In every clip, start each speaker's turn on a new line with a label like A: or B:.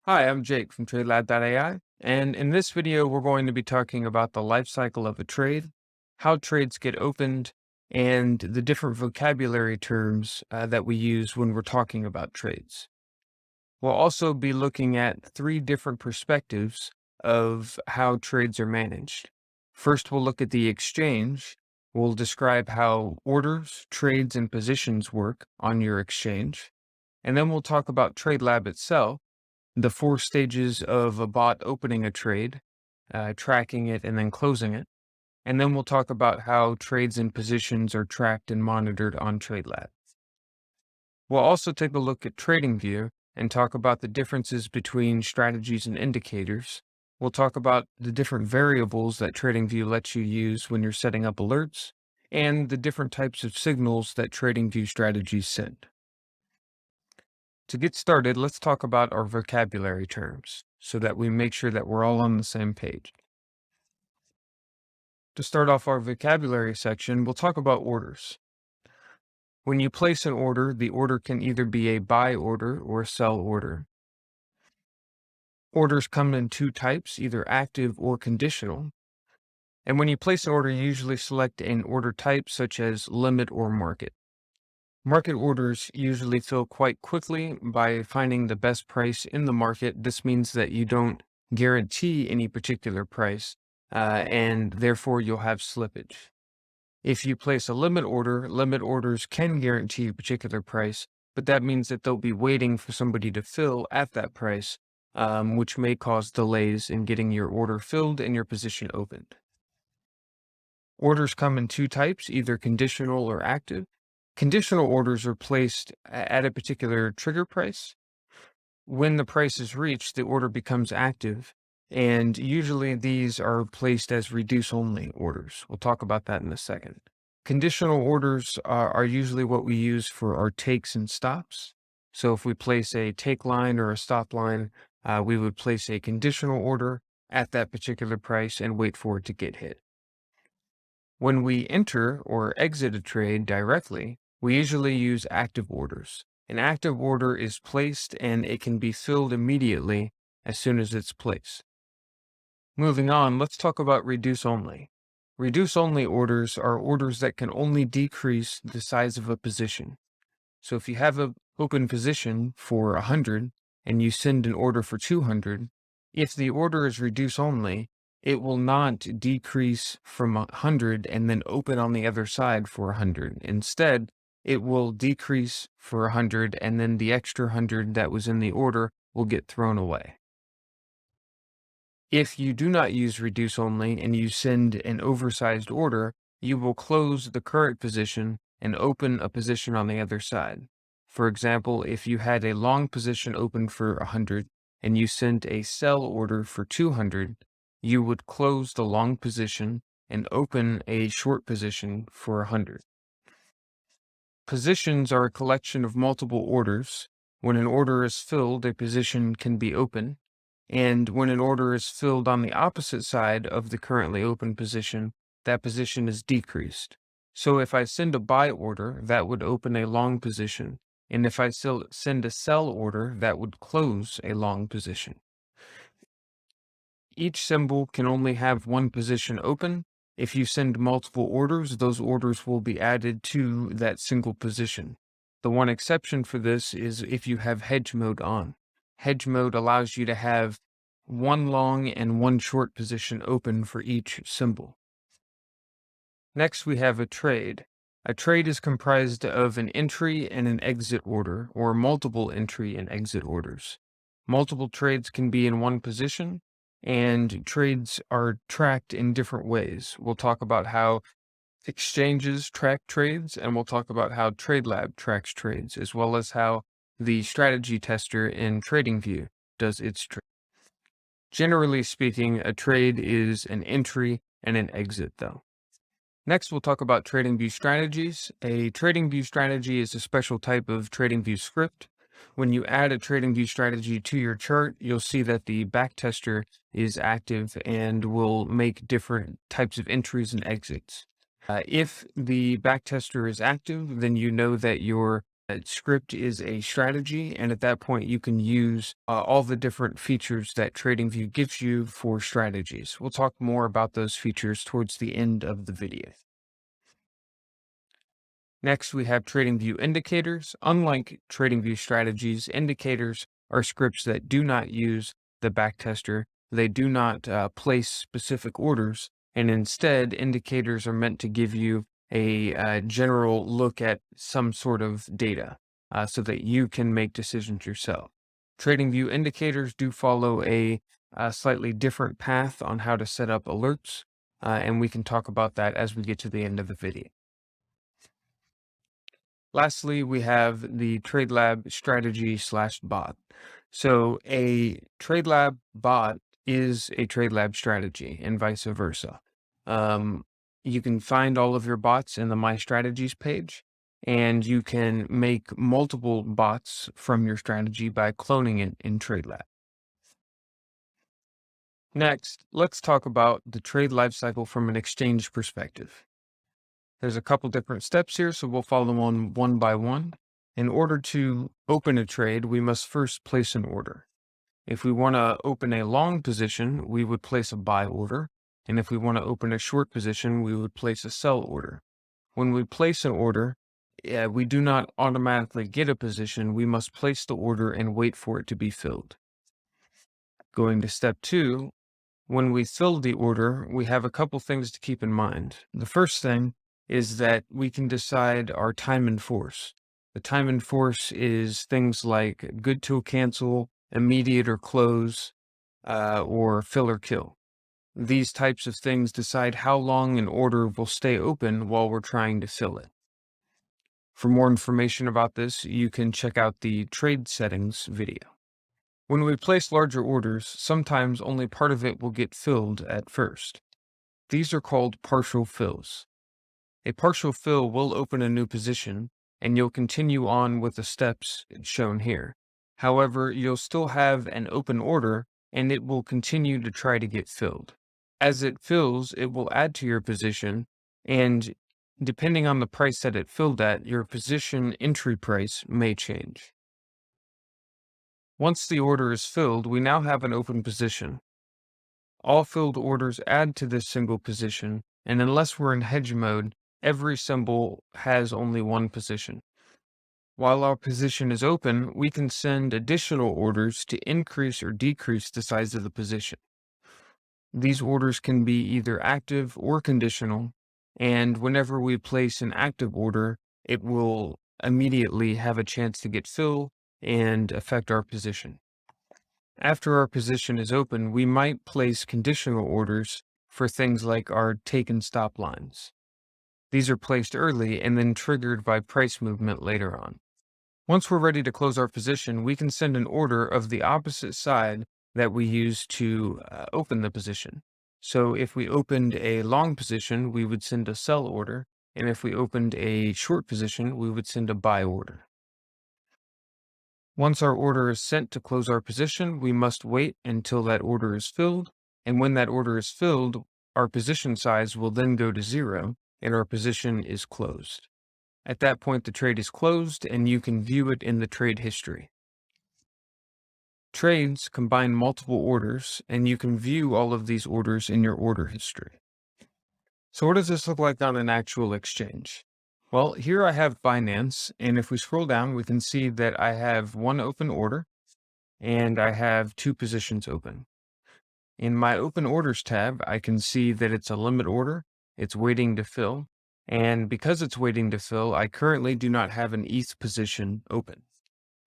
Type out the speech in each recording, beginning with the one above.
A: Hi, I'm Jake from TradeLab.ai, and in this video, we're going to be talking about the life cycle of a trade, how trades get opened, and the different vocabulary terms that we use when we're talking about trades. We'll also be looking at three different perspectives of how trades are managed. First, we'll look at the exchange. We'll describe how orders, trades, and positions work on your exchange. And then we'll talk about TradeLab itself, the four stages of a bot opening a trade, tracking it, and then closing it. And then we'll talk about how trades and positions are tracked and monitored on TradeLab. We'll also take a look at TradingView and talk about the differences between strategies and indicators. We'll talk about the different variables that TradingView lets you use when you're setting up alerts and the different types of signals that TradingView strategies send. To get started, let's talk about our vocabulary terms so that we make sure that we're all on the same page. To start off our vocabulary section, we'll talk about orders. When you place an order, the order can either be a buy order or a sell order. Orders come in two types, either active or conditional. And when you place an order, you usually select an order type such as limit or market. Market orders usually fill quite quickly by finding the best price in the market. This means that you don't guarantee any particular price, and therefore you'll have slippage. If you place a limit order, limit orders can guarantee a particular price, but that means that they'll be waiting for somebody to fill at that price, which may cause delays in getting your order filled and your position opened. Orders come in two types, either conditional or active. Conditional orders are placed at a particular trigger price. When the price is reached, the order becomes active, and usually these are placed as reduce-only orders. We'll talk about that in a second. Conditional orders are usually what we use for our takes and stops. So if we place a take line or a stop line, we would place a conditional order at that particular price and wait for it to get hit. When we enter or exit a trade directly, we usually use active orders. An active order is placed and it can be filled immediately as soon as it's placed. Moving on, let's talk about reduce only. Reduce only orders are orders that can only decrease the size of a position. So if you have an open position for 100 and you send an order for 200, if the order is reduce only, it will not decrease from 100 and then open on the other side for 100. Instead, it will decrease for 100 and then the extra 100 that was in the order will get thrown away. If you do not use reduce only and you send an oversized order, you will close the current position and open a position on the other side. For example, if you had a long position open for 100 and you sent a sell order for 200, you would close the long position and open a short position for 100. Positions are a collection of multiple orders. When an order is filled, a position can be open. And when an order is filled on the opposite side of the currently open position, that position is decreased. So if I send a buy order, that would open a long position. And if I send a sell order, that would close a long position. Each symbol can only have one position open. If you send multiple orders, those orders will be added to that single position. The one exception for this is if you have hedge mode on. Hedge mode allows you to have one long and one short position open for each symbol. Next, we have a trade. A trade is comprised of an entry and an exit order, or multiple entry and exit orders. Multiple trades can be in one position, and trades are tracked in different ways. We'll talk about how exchanges track trades, and we'll talk about how TradeLab tracks trades, as well as how the strategy tester in TradingView does its trade. Generally speaking, a trade is an entry and an exit, though. Next, we'll talk about TradingView Strategies. A TradingView strategy is a special type of TradingView script. When you add a TradingView strategy to your chart, you'll see that the backtester is active and will make different types of entries and exits. If the backtester is active, then you know that your Script is a strategy, and at that point, you can use all the different features that TradingView gives you for strategies. We'll talk more about those features towards the end of the video. Next, we have TradingView indicators. Unlike TradingView strategies, indicators are scripts that do not use the backtester. They do not place specific orders, and instead, indicators are meant to give you a general look at some sort of data so that you can make decisions yourself. TradingView indicators do follow a slightly different path on how to set up alerts, and we can talk about that as we get to the end of the video. Lastly, we have the TradeLab strategy / bot. So a TradeLab bot is a TradeLab strategy and vice versa. Um, you can find all of your bots in the My Strategies page, and you can make multiple bots from your strategy by cloning it in TradeLab. Next, let's talk about the trade lifecycle from an exchange perspective. There's a couple different steps here, so we'll follow them one by one. In order to open a trade, we must first place an order. If we want to open a long position, we would place a buy order. And if we want to open a short position, we would place a sell order. When we place an order, we do not automatically get a position. We must place the order and wait for it to be filled. Going to step 2, when we fill the order, we have a couple things to keep in mind. The first thing is that we can decide our time in force. The time in force is things like good till cancel, immediate or close, or fill or kill. These types of things decide how long an order will stay open while we're trying to fill it. For more information about this, you can check out the trade settings video. When we place larger orders, sometimes only part of it will get filled at first. These are called partial fills. A partial fill will open a new position, and you'll continue on with the steps shown here. However, you'll still have an open order, and it will continue to try to get filled. As it fills, it will add to your position, and depending on the price that it filled at, your position entry price may change. Once the order is filled, we now have an open position. All filled orders add to this single position, and unless we're in hedge mode, every symbol has only one position. While our position is open, we can send additional orders to increase or decrease the size of the position. These orders can be either active or conditional, and whenever we place an active order, it will immediately have a chance to get filled and affect our position. After our position is open, we might place conditional orders for things like our take and stop lines. These are placed early and then triggered by price movement later on. Once we're ready to close our position, we can send an order of the opposite side that we use to open the position. So if we opened a long position, we would send a sell order, and if we opened a short position, we would send a buy order. Once our order is sent to close our position, we must wait until that order is filled, and when that order is filled, our position size will then go to 0, and our position is closed. At that point, the trade is closed, and you can view it in the trade history. Trades combine multiple orders, and you can view all of these orders in your order history. So what does this look like on an actual exchange? Well, here I have Binance, and if we scroll down, we can see that I have one open order, and I have 2 positions open. In my open orders tab, I can see that it's a limit order, it's waiting to fill, and because it's waiting to fill, I currently do not have an ETH position open.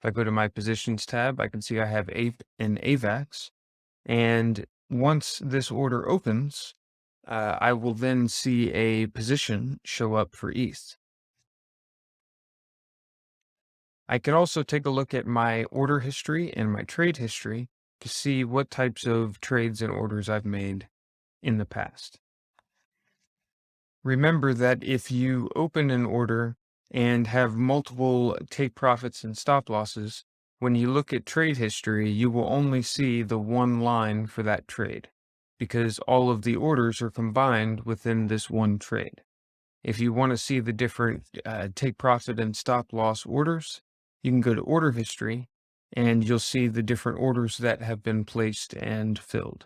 A: If I go to my positions tab, I can see I have an AVAX, and once this order opens, I will then see a position show up for ETH. I can also take a look at my order history and my trade history to see what types of trades and orders I've made in the past. Remember that if you open an order and have multiple take profits and stop losses, when you look at trade history, you will only see the one line for that trade because all of the orders are combined within this one trade. If you want to see the different take profit and stop loss orders, you can go to order history and you'll see the different orders that have been placed and filled.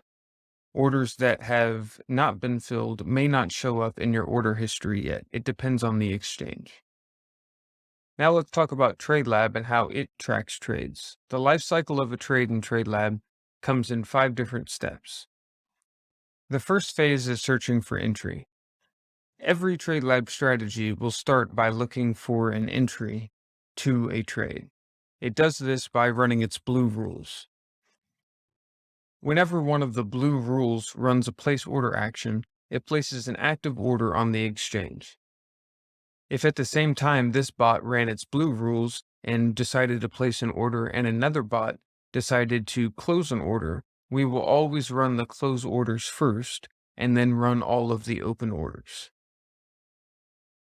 A: Orders that have not been filled may not show up in your order history yet. It depends on the exchange. Now let's talk about TradeLab and how it tracks trades. The life cycle of a trade in TradeLab comes in 5 different steps. The first phase is searching for entry. Every TradeLab strategy will start by looking for an entry to a trade. It does this by running its blue rules. Whenever one of the blue rules runs a place order action, it places an active order on the exchange. If at the same time this bot ran its blue rules and decided to place an order and another bot decided to close an order, we will always run the close orders first and then run all of the open orders.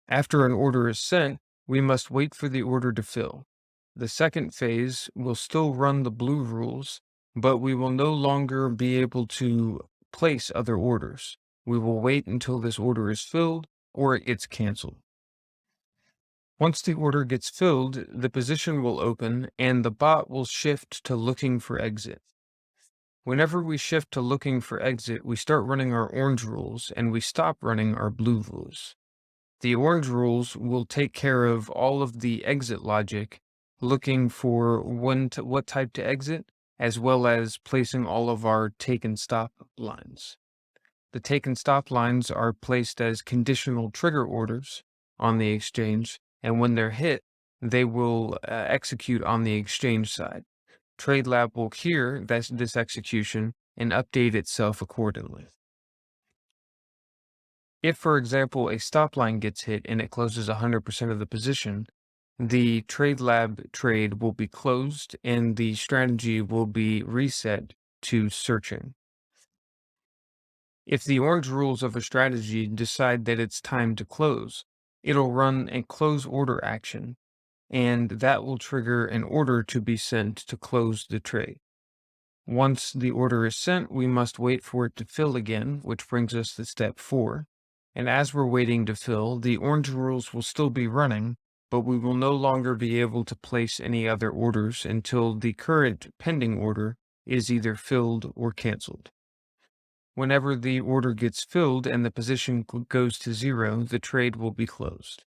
A: After an order is sent, we must wait for the order to fill. The second phase will still run the blue rules, but we will no longer be able to place other orders. We will wait until this order is filled or it gets canceled. Once the order gets filled, the position will open and the bot will shift to looking for exit. Whenever we shift to looking for exit, we start running our orange rules and we stop running our blue rules. The orange rules will take care of all of the exit logic, looking for what type to exit, as well as placing all of our take and stop lines. The take and stop lines are placed as conditional trigger orders on the exchange, and when they're hit, they will execute on the exchange side. TradeLab will hear this execution and update itself accordingly. If, for example, a stop line gets hit and it closes 100% of the position, the TradeLab trade will be closed and the strategy will be reset to searching. If the orange rules of a strategy decide that it's time to close, it'll run a close order action, and that will trigger an order to be sent to close the trade. Once the order is sent, we must wait for it to fill again, which brings us to step 4. And as we're waiting to fill, the orange rules will still be running, but we will no longer be able to place any other orders until the current pending order is either filled or canceled. Whenever the order gets filled and the position goes to 0, the trade will be closed.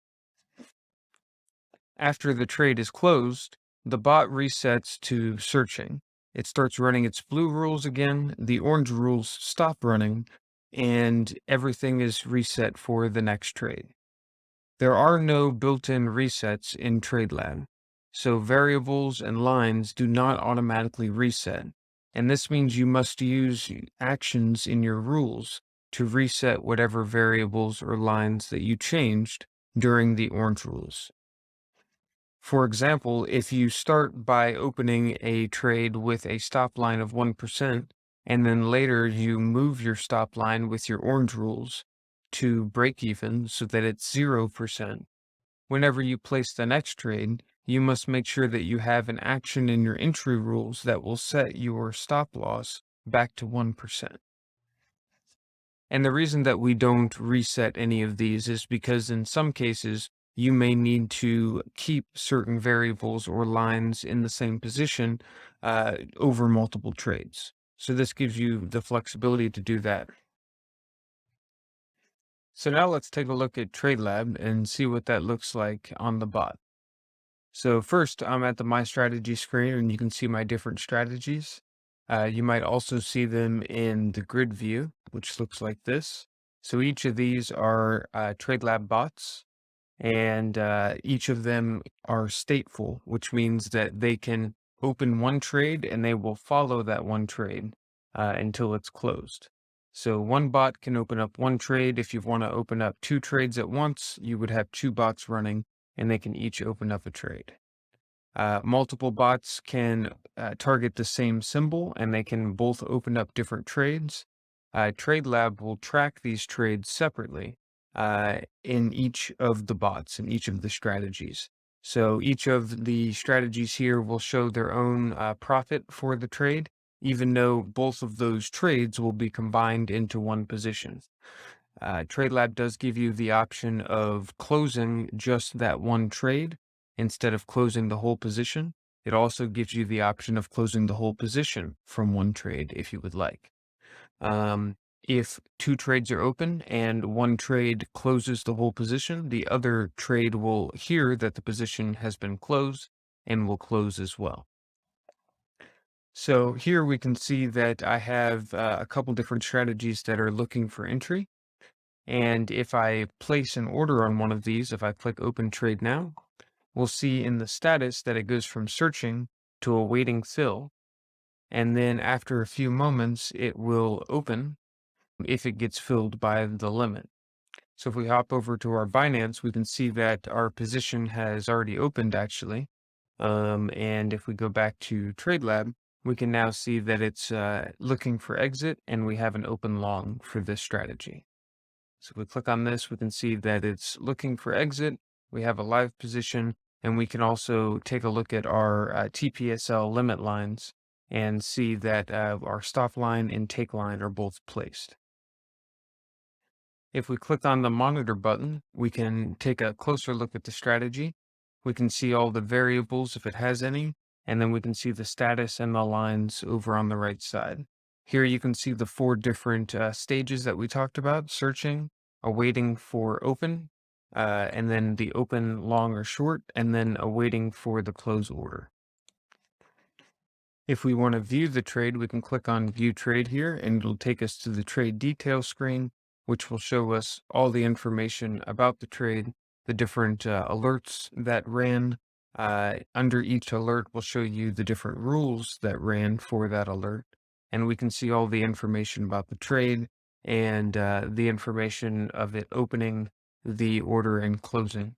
A: After the trade is closed, the bot resets to searching. It starts running its blue rules again, the orange rules stop running, and everything is reset for the next trade. There are no built-in resets in TradeLab, so variables and lines do not automatically reset, and this means you must use actions in your rules to reset whatever variables or lines that you changed during the orange rules. For example, if you start by opening a trade with a stop line of 1%, and then later you move your stop line with your orange rules to break even so that it's 0%, whenever you place the next trade, you must make sure that you have an action in your entry rules that will set your stop loss back to 1%. And the reason that we don't reset any of these is because in some cases, you may need to keep certain variables or lines in the same position over multiple trades. So this gives you the flexibility to do that. So now let's take a look at TradeLab and see what that looks like on the bot. So first, I'm at the My Strategy screen, and you can see my different strategies. You might also see them in the grid view, which looks like this. So each of these are TradeLab bots, and each of them are stateful, which means that they can open one trade and they will follow that one trade until it's closed. So one bot can open up one trade. If you want to open up 2 trades at once, you would have 2 bots running and they can each open up a trade. Multiple bots can target the same symbol and they can both open up different trades. TradeLab will track these trades separately in each of the bots, in each of the strategies. So each of the strategies here will show their own profit for the trade, even though both of those trades will be combined into one position. TradeLab does give you the option of closing just that one trade instead of closing the whole position. It also gives you the option of closing the whole position from one trade if you would like. If two trades are open and one trade closes the whole position, the other trade will hear that the position has been closed and will close as well. So here we can see that I have a couple different strategies that are looking for entry. And if I place an order on one of these, if I click open trade now, we'll see in the status that it goes from searching to awaiting fill. And then after a few moments, it will open if it gets filled by the limit. So if we hop over to our Binance, we can see that our position has already opened actually. And if we go back to TradeLab, we can now see that it's looking for exit and we have an open long for this strategy. So if we click on this, we can see that it's looking for exit. We have a live position, and we can also take a look at our TPSL limit lines and see that our stop line and take line are both placed. If we click on the monitor button, we can take a closer look at the strategy. We can see all the variables if it has any, and then we can see the status and the lines over on the right side. Here you can see the 4 different stages that we talked about: searching, awaiting for open, and then the open long or short, and then awaiting for the close order. If we want to view the trade, we can click on View Trade here, and it'll take us to the trade detail screen, which will show us all the information about the trade, the different alerts that ran. Under each alert will show you the different rules that ran for that alert, and we can see all the information about the trade and the information of it opening, the order, and closing.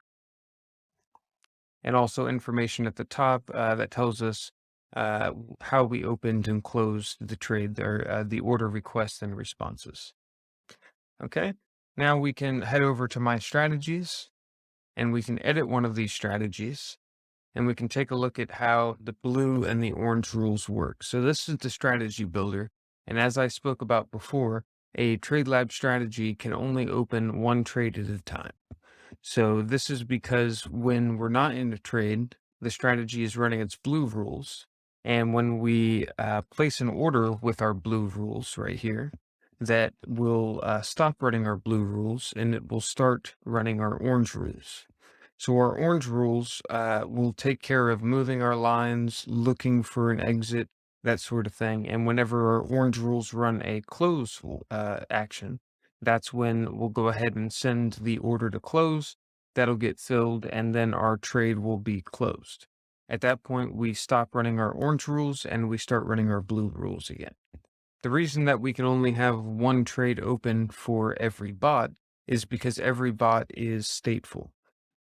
A: And also information at the top that tells us how we opened and closed the trade, or the order requests and responses. Okay, now we can head over to my strategies and we can edit one of these strategies and we can take a look at how the blue and the orange rules work. So this is the strategy builder. And as I spoke about before, a TradeLab strategy can only open one trade at a time. So this is because when we're not in a trade, the strategy is running its blue rules. And when we place an order with our blue rules right here, that will stop running our blue rules and it will start running our orange rules. So our orange rules will take care of moving our lines, looking for an exit, that sort of thing. And whenever our orange rules run a close action, that's when we'll go ahead and send the order to close. That'll get filled, and then our trade will be closed. At that point, we stop running our orange rules and we start running our blue rules again. The reason that we can only have one trade open for every bot is because every bot is stateful.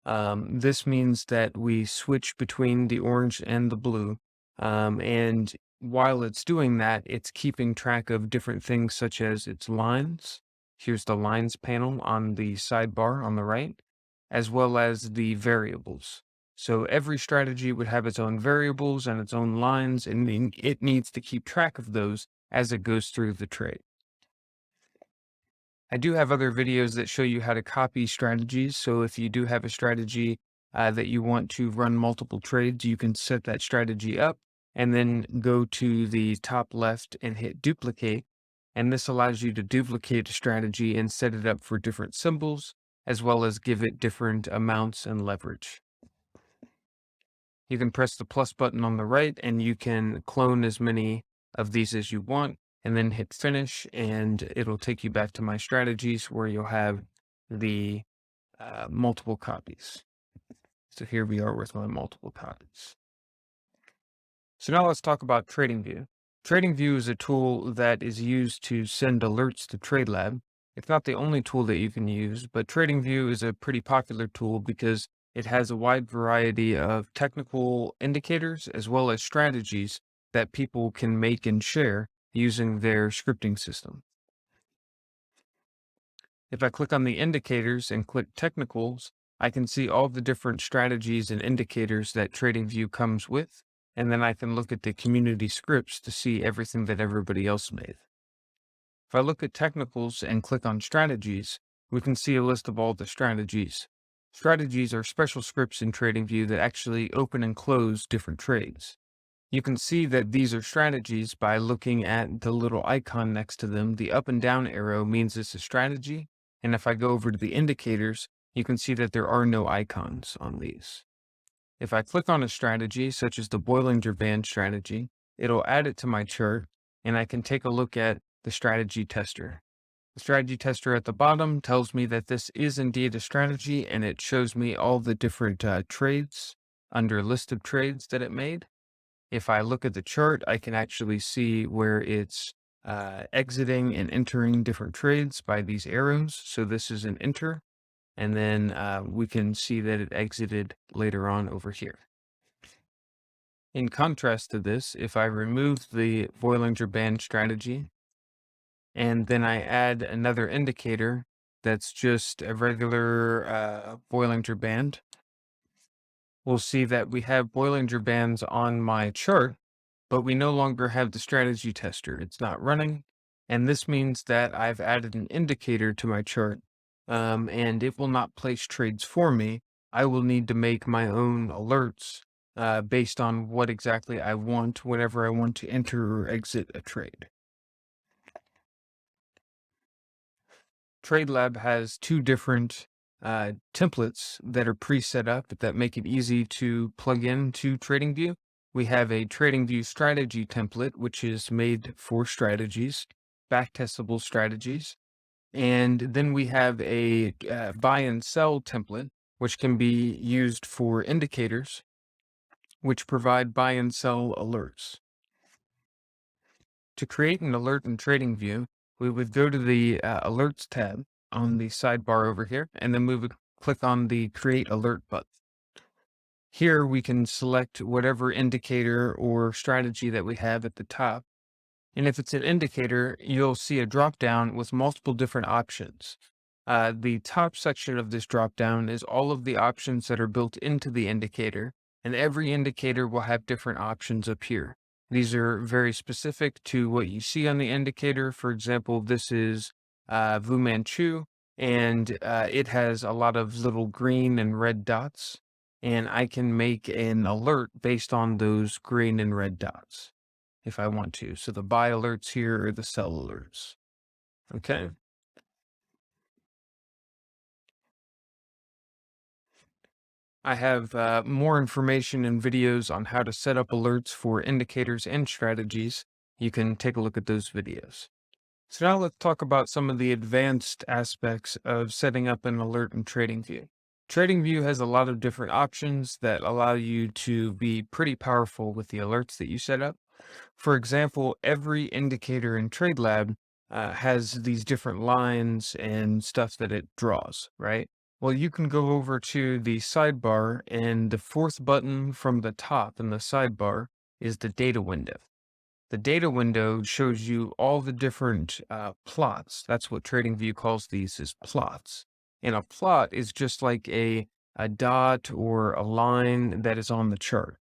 A: This means that we switch between the orange and the blue. And while it's doing that, it's keeping track of different things such as its lines. Here's the lines panel on the sidebar on the right, as well as the variables. So every strategy would have its own variables and its own lines, and it needs to keep track of those as it goes through the trade. I do have other videos that show you how to copy strategies. So if you do have a strategy that you want to run multiple trades, you can set that strategy up and then go to the top left and hit duplicate. And this allows you to duplicate a strategy and set it up for different symbols, as well as give it different amounts and leverage. You can press the plus button on the right and you can clone as many of these as you want, and then hit finish, and it'll take you back to my strategies where you'll have the multiple copies. So here we are with my multiple copies. So now let's talk about TradingView. TradingView is a tool that is used to send alerts to TradeLab. It's not the only tool that you can use, but TradingView is a pretty popular tool because it has a wide variety of technical indicators as well as strategies that people can make and share using their scripting system. If I click on the indicators and click technicals, I can see all the different strategies and indicators that TradingView comes with, and then I can look at the community scripts to see everything that everybody else made. If I look at technicals and click on strategies, we can see a list of all the strategies. Strategies are special scripts in TradingView that actually open and close different trades. You can see that these are strategies by looking at the little icon next to them. The up and down arrow means it's a strategy. And if I go over to the indicators, you can see that there are no icons on these. If I click on a strategy, such as the Bollinger Band strategy, it'll add it to my chart, and I can take a look at the strategy tester. The strategy tester at the bottom tells me that this is indeed a strategy, and it shows me all the different trades under list of trades that it made. If I look at the chart, I can actually see where it's exiting and entering different trades by these arrows. So this is an enter. And then we can see that it exited later on over here. In contrast to this, if I remove the Bollinger Band strategy, and then I add another indicator that's just a regular Bollinger Band, we'll see that we have Bollinger Bands on my chart, but we no longer have the strategy tester. It's not running. And this means that I've added an indicator to my chart, and it will not place trades for me. I will need to make my own alerts based on what exactly I want whenever I want to enter or exit a trade. TradeLab has two different templates that are pre-set up that make it easy to plug into TradingView. We have a TradingView strategy template, which is made for strategies, backtestable strategies. And then we have a buy and sell template, which can be used for indicators, which provide buy and sell alerts. To create an alert in TradingView, we would go to the Alerts tab on the sidebar over here, and then we would click on the Create Alert button. Here we can select whatever indicator or strategy that we have at the top. And if it's an indicator, you'll see a drop down with multiple different options. The top section of this drop down is all of the options that are built into the indicator, and every indicator will have different options up here. These are very specific to what you see on the indicator. For example, this is Fu Manchu, and it has a lot of little green and red dots, and I can make an alert based on those green and red dots if I want to. So the buy alerts here are the sell alerts. Okay. I have more information and videos on how to set up alerts for indicators and strategies. You can take a look at those videos. So now let's talk about some of the advanced aspects of setting up an alert in TradingView. TradingView has a lot of different options that allow you to be pretty powerful with the alerts that you set up. For example, every indicator in TradeLab has these different lines and stuff that it draws, right? Well, you can go over to the sidebar, and the fourth button from the top in the sidebar is the data window. The data window shows you all the different plots. That's what TradingView calls these, is plots. And a plot is just like a dot or a line that is on the chart.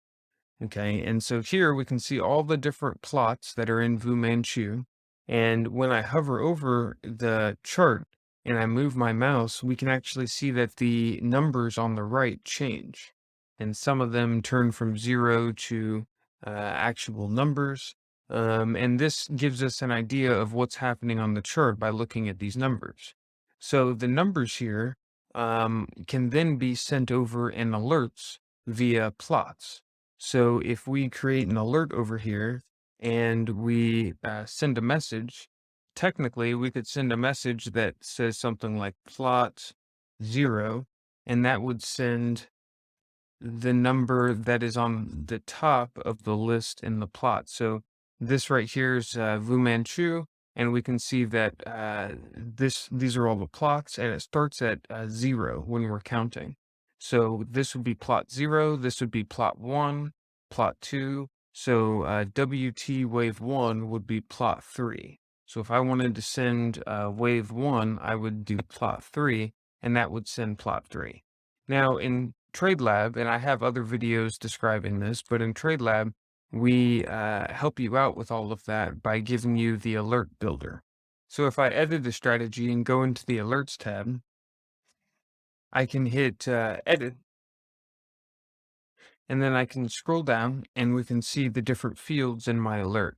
A: Okay, and so here we can see all the different plots that are in Fu Manchu. And when I hover over the chart and I move my mouse, we can actually see that the numbers on the right change. And some of them turn from 0 to actual numbers. And this gives us an idea of what's happening on the chart by looking at these numbers. So the numbers here can then be sent over in alerts via plots. So if we create an alert over here and we send a message, technically we could send a message that says something like plot 0, and that would send the number that is on the top of the list in the plot. So this right here is Fu Manchu, and we can see that these are all the plots, and it starts at 0 when we're counting. So this would be plot 0, this would be plot 1, plot 2. So WT wave 1 would be plot 3. So if I wanted to send wave 1, I would do plot 3, and that would send plot 3. Now in TradeLab, and I have other videos describing this, but in TradeLab, we help you out with all of that by giving you the alert builder. So if I edit the strategy and go into the alerts tab, I can hit edit, and then I can scroll down and we can see the different fields in my alert.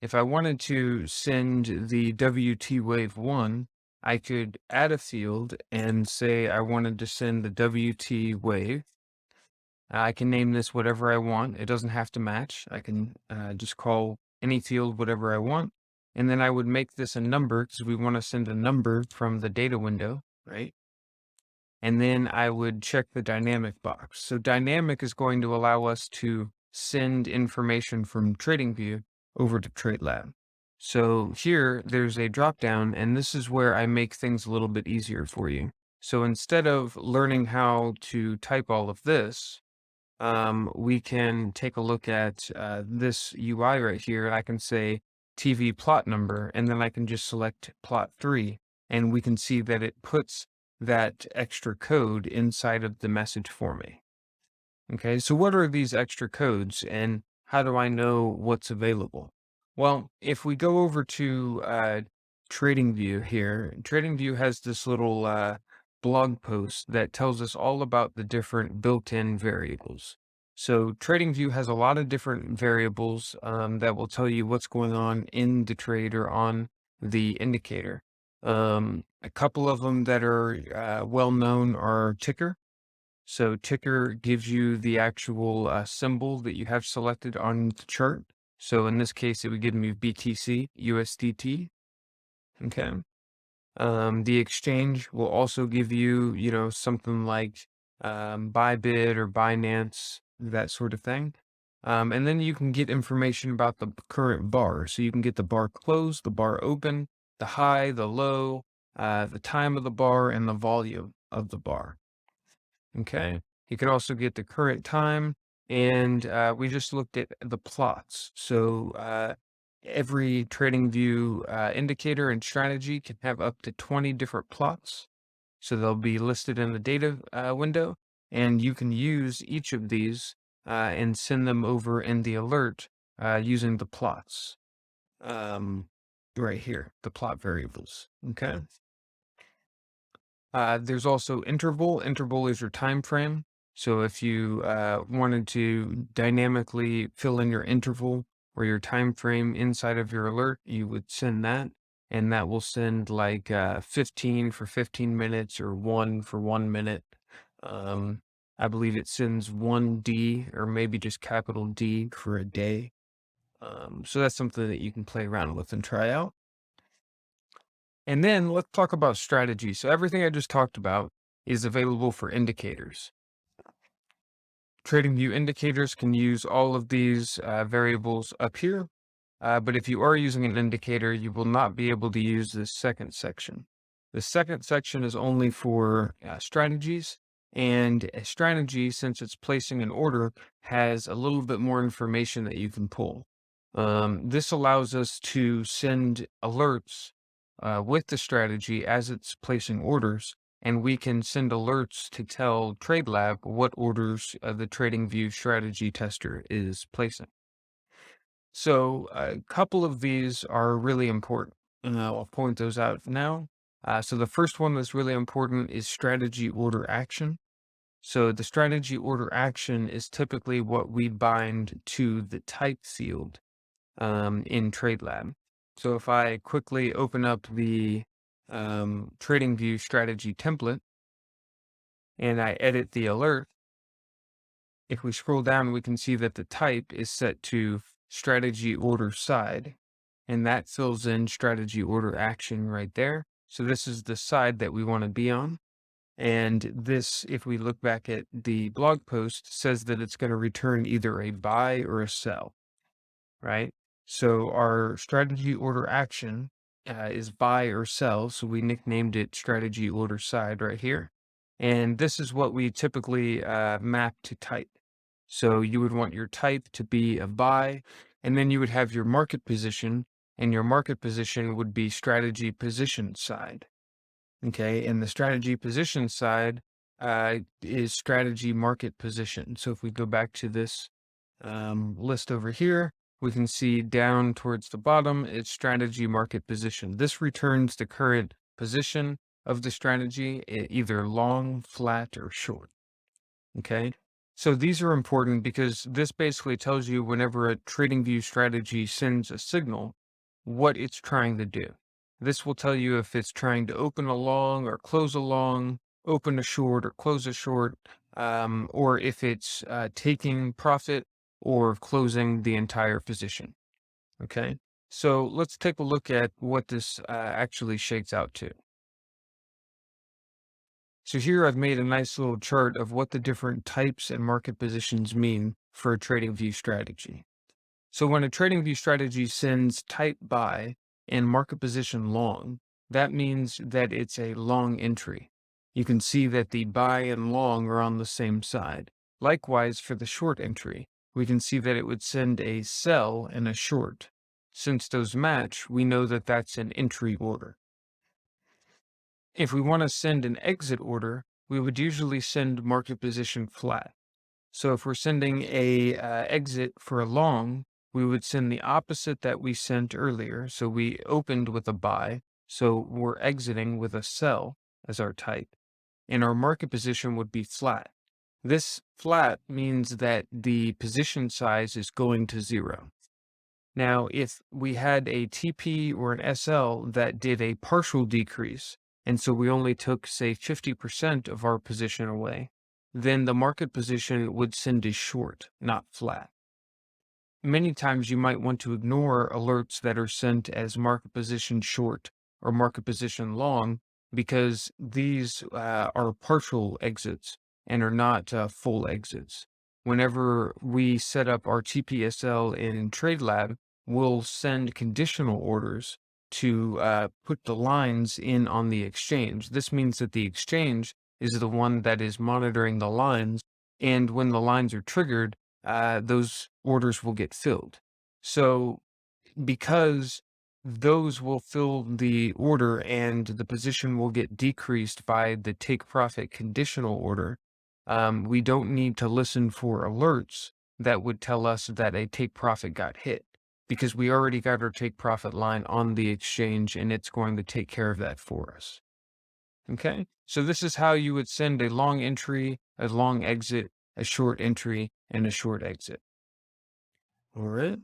A: If I wanted to send the WT wave 1, I could add a field and say I wanted to send the WT wave. I can name this whatever I want. It doesn't have to match. I can just call any field whatever I want. And then I would make this a number because we want to send a number from the data window, right? And then I would check the dynamic box. So dynamic is going to allow us to send information from TradingView over to TradeLab. So here there's a drop down, and this is where I make things a little bit easier for you. So instead of learning how to type all of this, we can take a look at this UI right here. I can say TV plot number, and then I can just select plot 3, and we can see that it puts that extra code inside of the message for me. Okay, so what are these extra codes and how do I know what's available? Well, if we go over to TradingView here, TradingView has this little blog post that tells us all about the different built-in variables. So TradingView has a lot of different variables that will tell you what's going on in the trade or on the indicator. A couple of them that are well known are ticker. So ticker gives you the actual symbol that you have selected on the chart. So in this case, it would give me BTC, USDT. Okay. The exchange will also give you, something like Bybit or Binance, that sort of thing. And then you can get information about the current bar. So you can get the bar close, the bar open, the high, the low, the time of the bar, and the volume of the bar. Okay. You can also get the current time, and we just looked at the plots. So every TradingView indicator and strategy can have up to 20 different plots. So they'll be listed in the data window, and you can use each of these and send them over in the alert using the plots right here, the plot variables. Okay. There's also interval. Interval is your time frame. So if you wanted to dynamically fill in your interval or your time frame inside of your alert, you would send that, and that will send like 15 for 15 minutes or 1 for 1 minute. I believe it sends 1D or maybe just capital D for a day. So that's something that you can play around with and try out. And then let's talk about strategy. So everything I just talked about is available for indicators. TradingView indicators can use all of these variables up here. But if you are using an indicator, you will not be able to use this second section. The second section is only for strategies. And a strategy, since it's placing an order, has a little bit more information that you can pull. This allows us to send alerts with the strategy as it's placing orders, and we can send alerts to tell TradeLab what orders the TradingView strategy tester is placing. So a couple of these are really important, and I'll point those out now. So the first one that's really important is strategy order action. So the strategy order action is typically what we bind to the type field in TradeLab. So if I quickly open up the TradingView strategy template and I edit the alert, if we scroll down, we can see that the type is set to strategy order side, and that fills in strategy order action right there. So this is the side that we want to be on. And this, if we look back at the blog post, says that it's going to return either a buy or a sell, right? So our strategy order action is buy or sell. So we nicknamed it strategy order side right here. And this is what we typically map to type. So you would want your type to be a buy, and then you would have your market position, and your market position would be strategy position side. Okay, and the strategy position side is strategy market position. So if we go back to this list over here, we can see down towards the bottom, it's strategy market position. This returns the current position of the strategy, either long, flat, or short. Okay. So these are important because this basically tells you whenever a TradingView strategy sends a signal, what it's trying to do. This will tell you if it's trying to open a long or close a long, open a short or close a short, or if it's taking profit or closing the entire position. Okay. So let's take a look at what this actually shakes out to. So here I've made a nice little chart of what the different types and market positions mean for a TradingView strategy. So when a TradingView strategy sends type buy and market position long, that means that it's a long entry. You can see that the buy and long are on the same side. Likewise, for the short entry, we can see that it would send a sell and a short. Since those match, we know that that's an entry order. If we want to send an exit order, we would usually send market position flat. So if we're sending a exit for a long, we would send the opposite that we sent earlier. So we opened with a buy, so we're exiting with a sell as our type, and our market position would be flat. This flat means that the position size is going to 0. Now, if we had a TP or an SL that did a partial decrease, and so we only took, say, 50% of our position away, then the market position would send a short, not flat. Many times you might want to ignore alerts that are sent as market position short or market position long because these are partial exits and are not full exits. Whenever we set up our TPSL in TradeLab, we'll send conditional orders to put the lines in on the exchange. This means that the exchange is the one that is monitoring the lines, and when the lines are triggered, those orders will get filled. So because those will fill the order and the position will get decreased by the take profit conditional order, we don't need to listen for alerts that would tell us that a take profit got hit because we already got our take profit line on the exchange and it's going to take care of that for us. Okay, so this is how you would send a long entry, a long exit, a short entry, and a short exit. All right.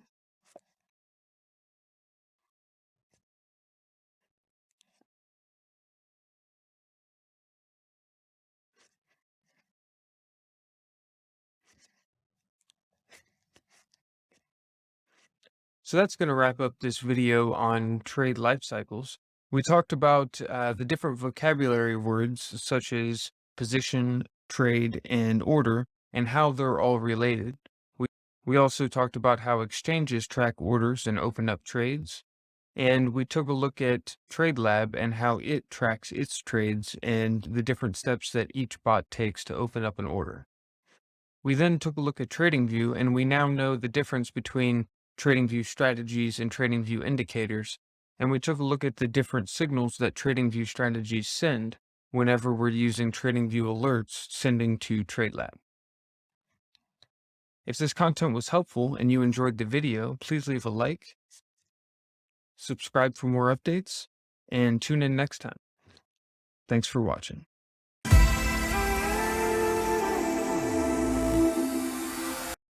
A: So that's going to wrap up this video on trade life cycles. We talked about the different vocabulary words such as position, trade, and order, and how they're all related. We also talked about how exchanges track orders and open up trades. And we took a look at TradeLab and how it tracks its trades and the different steps that each bot takes to open up an order. We then took a look at TradingView, and we now know the difference between TradingView strategies and TradingView indicators. And we took a look at the different signals that TradingView strategies send whenever we're using TradingView alerts sending to TradeLab. If this content was helpful and you enjoyed the video, please leave a like, subscribe for more updates, and tune in next time. Thanks for watching.